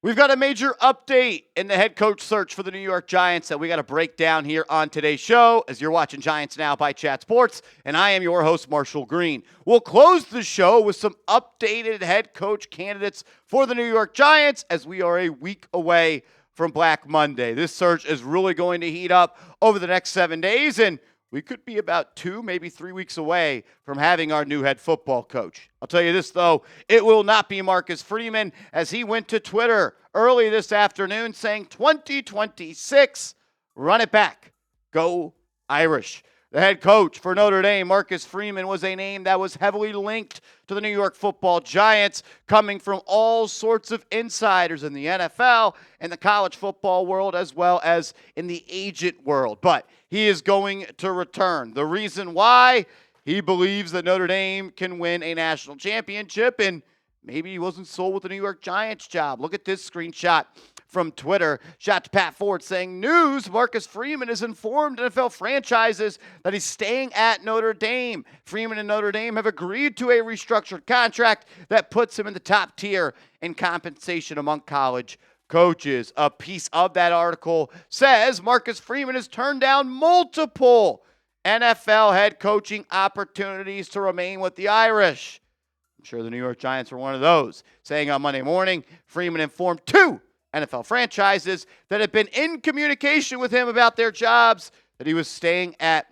We've got a major update in the head coach search for the New York Giants that we got to break down here on today's show as you're watching Giants Now by Chat Sports, and I am your host, Marshall Green. We'll close the show with some updated head coach candidates for the New York Giants as we are a week away from Black Monday. This search is really going to heat up over the next 7 days, and we could be about 2, maybe 3 weeks away from having our new head football coach. I'll tell you this, though, it will not be Marcus Freeman as he went to Twitter early this afternoon saying 2026, run it back. Go Irish. The head coach for Notre Dame, Marcus Freeman, was a name that was heavily linked to the New York Football Giants, coming from all sorts of insiders in the NFL and the college football world, as well as in the agent world. But he is going to return. The reason why, he believes that Notre Dame can win a national championship, and maybe he wasn't sold with the New York Giants job. Look at this screenshot from Twitter. Shot to Pat Ford saying, news, Marcus Freeman has informed NFL franchises that he's staying at Notre Dame. Freeman and Notre Dame have agreed to a restructured contract that puts him in the top tier in compensation among college coaches. A piece of that article says Marcus Freeman has turned down multiple NFL head coaching opportunities to remain with the Irish. I'm sure the New York Giants were one of those. Saying on Monday morning, Freeman informed 2 NFL franchises that had been in communication with him about their jobs that he was staying at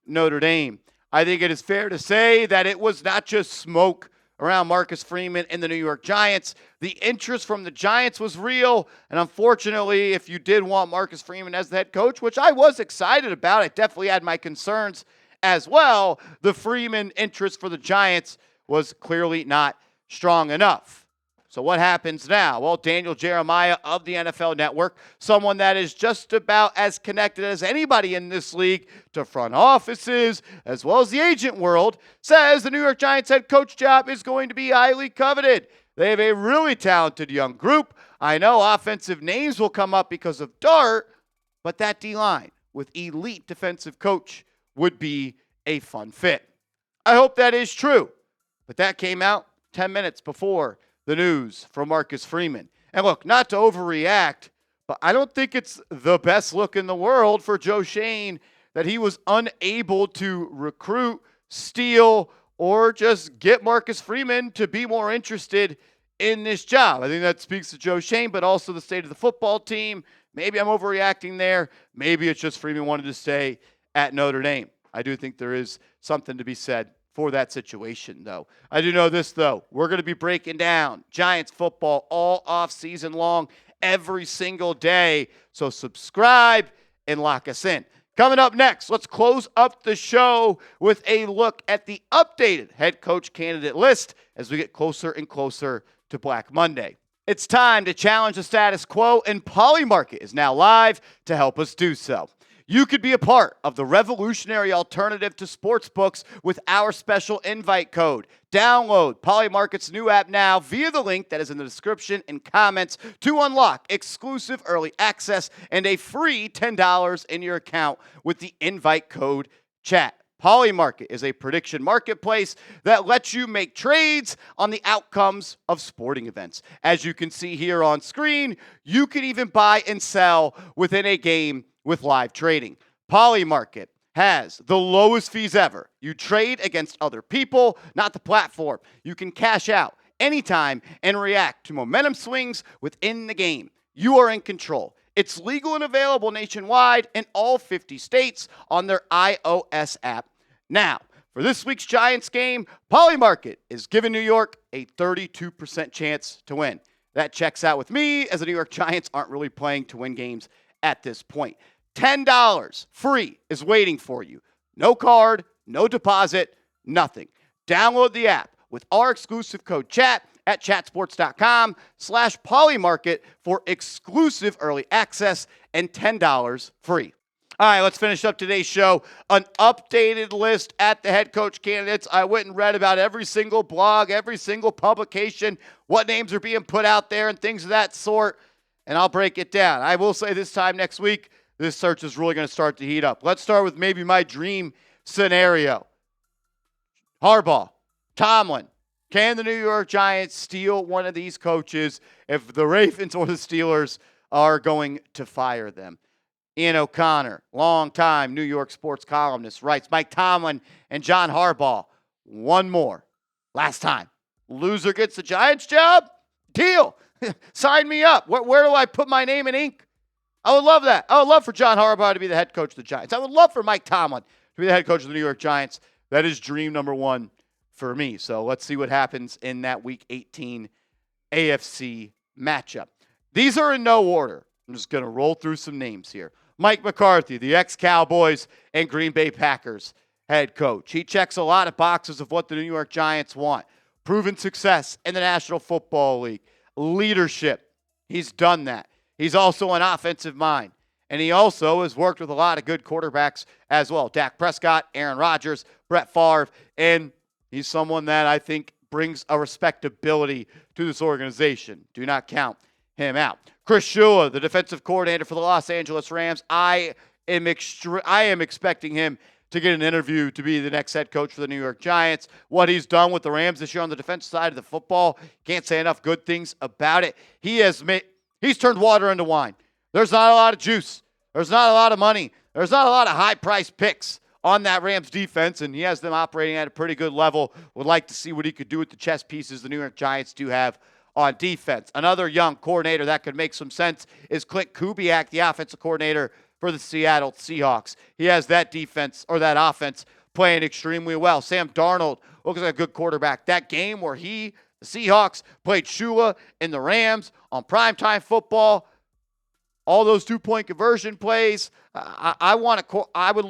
Notre Dame. I think it is fair to say that it was not just smoke around Marcus Freeman and the New York Giants. The interest from the Giants was real, and unfortunately, if you did want Marcus Freeman as the head coach, which I was excited about, I definitely had my concerns as well, the Freeman interest for the Giants was clearly not strong enough. So what happens now? Well, Daniel Jeremiah of the NFL Network, someone that is just about as connected as anybody in this league to front offices as well as the agent world, says the New York Giants head coach job is going to be highly coveted. They have a really talented young group. I know offensive names will come up because of Dart, but that D-line with elite defensive coach would be a fun fit. I hope that is true, but that came out 10 minutes before the news from Marcus Freeman. And look, not to overreact, but I don't think it's the best look in the world for Joe Schoen that he was unable to recruit, steal, or just get Marcus Freeman to be more interested in this job. I think that speaks to Joe Schoen, but also the state of the football team. Maybe I'm overreacting there. Maybe it's just Freeman wanted to stay at Notre Dame. I do think there is something to be said for that situation, though. I do know this, though. We're going to be breaking down Giants football all off season long, every single day. So subscribe and lock us in. Coming up next, let's close up the show with a look at the updated head coach candidate list as we get closer and closer to Black Monday. It's time to challenge the status quo, and Polymarket is now live to help us do so. You could be a part of the revolutionary alternative to sportsbooks with our special invite code. Download Polymarket's new app now via the link that is in the description and comments to unlock exclusive early access and a free $10 in your account with the invite code CHAT. Polymarket is a prediction marketplace that lets you make trades on the outcomes of sporting events. As you can see here on screen, you can even buy and sell within a game with live trading. Polymarket has the lowest fees ever. You trade against other people, not the platform. You can cash out anytime and react to momentum swings within the game. You are in control. It's legal and available nationwide in all 50 states on their iOS app. Now, for this week's Giants game, Polymarket is giving New York a 32% chance to win. That checks out with me, as the New York Giants aren't really playing to win games at this point. $10 free is waiting for you. No card, no deposit, nothing. Download the app with our exclusive code CHAT at chatsports.com/Polymarket for exclusive early access and $10 free. All right, let's finish up today's show. An updated list at the head coach candidates. I went and read about every single blog, every single publication, what names are being put out there and things of that sort, and I'll break it down. I will say this time next week, this search is really going to start to heat up. Let's start with maybe my dream scenario. Harbaugh, Tomlin, Can the New York Giants steal one of these coaches if the Ravens or the Steelers are going to fire them? Ian O'Connor, longtime New York sports columnist, writes, Mike Tomlin and John Harbaugh, one more. Last time. Loser gets the Giants job? Deal. Sign me up. Where do I put my name in ink? I would love that. I would love for John Harbaugh to be the head coach of the Giants. I would love for Mike Tomlin to be the head coach of the New York Giants. That is dream number one for me. So let's see what happens in that Week 18 AFC matchup. These are in no order. I'm just going to roll through some names here. Mike McCarthy, the ex-Cowboys and Green Bay Packers head coach. He checks a lot of boxes of what the New York Giants want. Proven success in the National Football League. Leadership. He's done that. He's also an offensive mind. And he also has worked with a lot of good quarterbacks as well. Dak Prescott, Aaron Rodgers, Brett Favre. And he's someone that I think brings a respectability to this organization. Do not count him out. Chris Shula, the defensive coordinator for the Los Angeles Rams. I am expecting him to get an interview to be the next head coach for the New York Giants. What he's done with the Rams this year on the defensive side of the football, can't say enough good things about it. He's turned water into wine. There's not a lot of juice. There's not a lot of money. There's not a lot of high-priced picks on that Rams defense, and he has them operating at a pretty good level. Would like to see what he could do with the chess pieces the New York Giants do have on defense. Another young coordinator that could make some sense is Klint Kubiak, the offensive coordinator for the Seattle Seahawks. He has that defense or that offense playing extremely well. Sam Darnold looks like a good quarterback. That game where the Seahawks, played Shula and the Rams on primetime football, all those two-point conversion plays, I would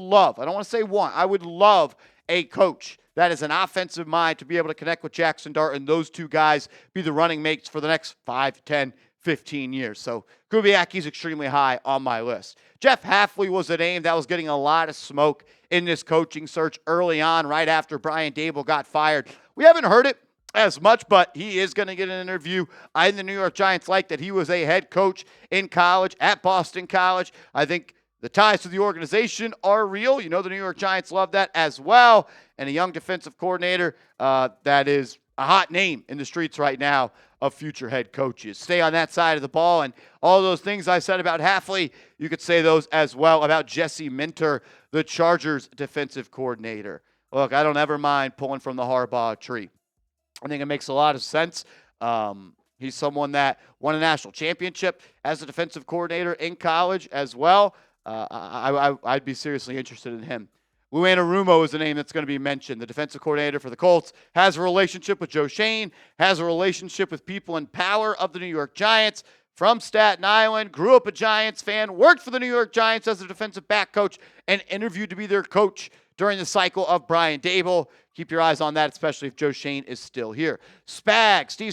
love a coach that is an offensive mind to be able to connect with Jackson Dart and those two guys be the running mates for the next 5, 10, 15 years. So Kubiak, he's extremely high on my list. Jeff Hafley was a name that was getting a lot of smoke in this coaching search early on, right after Brian Dable got fired. We haven't heard it as much, but he is going to get an interview. I think the New York Giants like that he was a head coach in college at Boston College. I think the ties to the organization are real. You know, the New York Giants love that as well. And a young defensive coordinator that is a hot name in the streets right now of future head coaches. Stay on that side of the ball. And all those things I said about Hafley, you could say those as well about Jesse Minter, the Chargers defensive coordinator. Look, I don't ever mind pulling from the Harbaugh tree. I think it makes a lot of sense. He's someone that won a national championship as a defensive coordinator in college as well. I'd be seriously interested in him. Lou Anarumo is the name that's going to be mentioned. The defensive coordinator for the Colts has a relationship with Joe Shane, has a relationship with people in power of the New York Giants, from Staten Island, grew up a Giants fan, worked for the New York Giants as a defensive back coach, and interviewed to be their coach during the cycle of Brian Dable. Keep your eyes on that, especially if Joe Shane is still here. Steve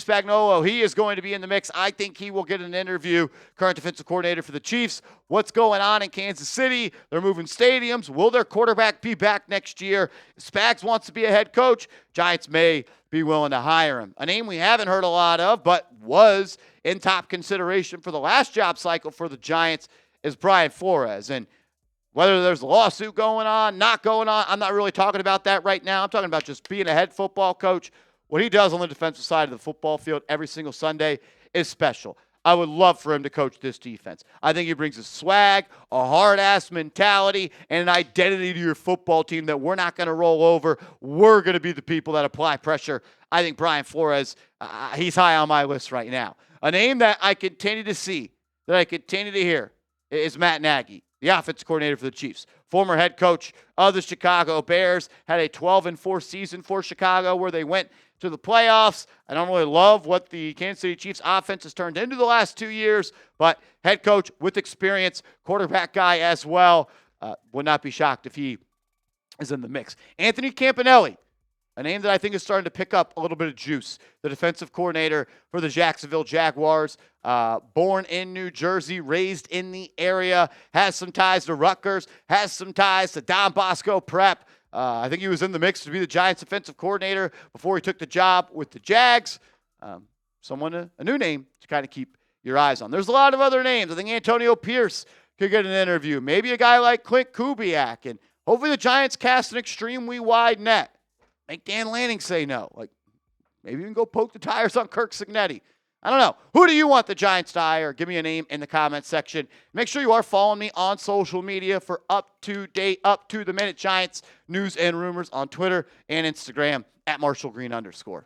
Spagnuola, he is going to be in the mix. I think he will get an interview. Current defensive coordinator for the Chiefs. What's going on in Kansas City? They're moving stadiums. Will their quarterback be back next year? Spags wants to be a head coach. Giants may be willing to hire him. A name we haven't heard a lot of, but was in top consideration for the last job cycle for the Giants is Brian Flores. And whether there's a lawsuit going on, not going on, I'm not really talking about that right now. I'm talking about just being a head football coach. What he does on the defensive side of the football field every single Sunday is special. I would love for him to coach this defense. I think he brings a swag, a hard-ass mentality, and an identity to your football team that we're not going to roll over. We're going to be the people that apply pressure. I think Brian Flores, he's high on my list right now. A name that I continue to see, that I continue to hear, is Matt Nagy, the offensive coordinator for the Chiefs. Former head coach of the Chicago Bears, had a 12-4 season for Chicago where they went to the playoffs. I don't really love what the Kansas City Chiefs offense has turned into the last 2 years, but head coach with experience, quarterback guy as well. Would not be shocked if he is in the mix. Anthony Campanile, a name that I think is starting to pick up a little bit of juice. The defensive coordinator for the Jacksonville Jaguars, born in New Jersey, raised in the area, has some ties to Rutgers, has some ties to Don Bosco Prep. I think he was in the mix to be the Giants defensive coordinator before he took the job with the Jags. A new name to kind of keep your eyes on. There's a lot of other names. I think Antonio Pierce could get an interview. Maybe a guy like Klint Kubiak. And hopefully the Giants cast an extremely wide net. Make Dan Lanning say no. Maybe even go poke the tires on Kirk Cignetti. I don't know. Who do you want the Giants to hire? Give me a name in the comments section. Make sure you are following me on social media for up-to-date, up-to-the-minute Giants news and rumors on Twitter and Instagram @MarshallGreen_.